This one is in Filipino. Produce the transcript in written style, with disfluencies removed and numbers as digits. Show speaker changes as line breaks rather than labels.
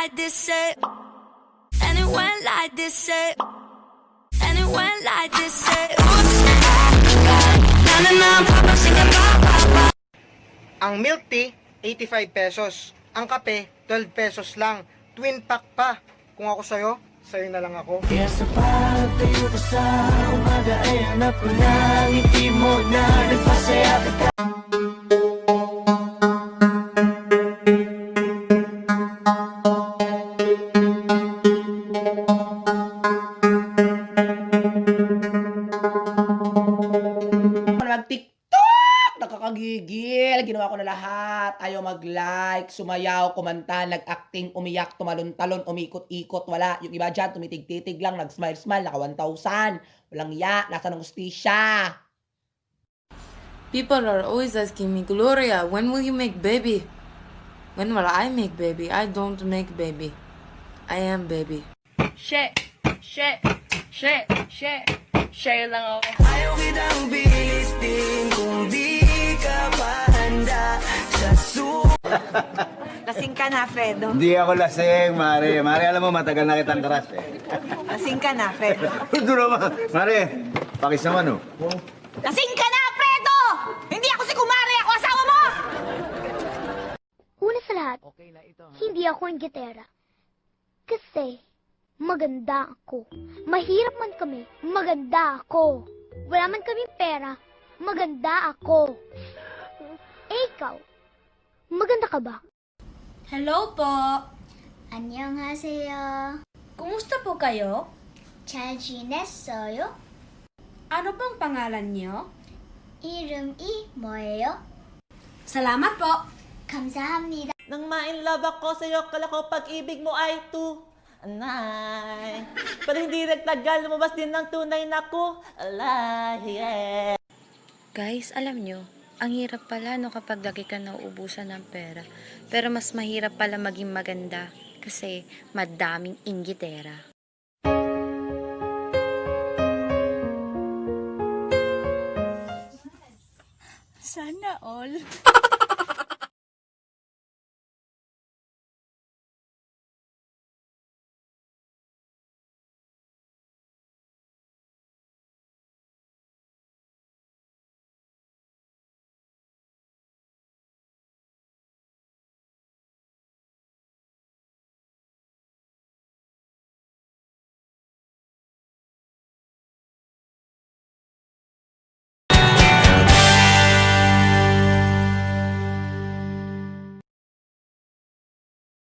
like this, and it went like this, and it went like this, oops, na na na, papa singing ba ba ba.
Ang milk tea, 85 pesos. Ang kape, 12 pesos lang. Twin pack pa. Kung ako sa'yo, sa'yo na lang ako.
Kaya sa pagtayo ko sa umaga ay hanap ko na ngiti mo na nagpasaya ka.
Mag-TikTok! Nakakagigil. Ginawa ko na lahat. Ayaw mag-like, sumayaw, kumanta, nag-acting, umiyak, tumalon-talon, umikot-ikot. Wala. Yung iba dyan, tumitig-titig lang, nag-smile-smile, naka 1,000. Walang iya. Nasa ng ustisya.
People are always asking me, Gloria, when will you make baby? When will I make baby? I don't make baby. I am baby.
Share lang ako.
Ayaw kitang bilistin kung di ka pa handa sa
Lasing ka na, Fredo.
Hindi ako lasing, Mare. Mare, alam mo, matagal na kitang crush eh.
Lasing ka na, Fredo.
Ito naman. Mare, pakis naman oh.
Lasing ka na, Fredo! Hindi ako si Kumari, ako asawa mo!
Una sa lahat, hindi ako ang gitera. Kasi, maganda ako. Mahirap man kami, maganda ako. Wala man kami pera, maganda ako. Eh, ikaw, maganda ka ba?
Hello po.
안녕하세요.
Kumusta po kayo?
잘 지냈어요?
Ano pong pangalan niyo?
이름이 뭐예요?
Salamat po.
감사합니다.
Nang ma-inlove ako sa'yo, kala ko pag-ibig mo ay tunay. Pero hindi nagtagal, lumabas din ng tunay na ko. Alay, yeah.
Guys, alam nyo, ang hirap pala no kapag lagi ka nauubusan ng pera. Pero mas mahirap pala maging maganda kasi madaming inggitera.
Sana all.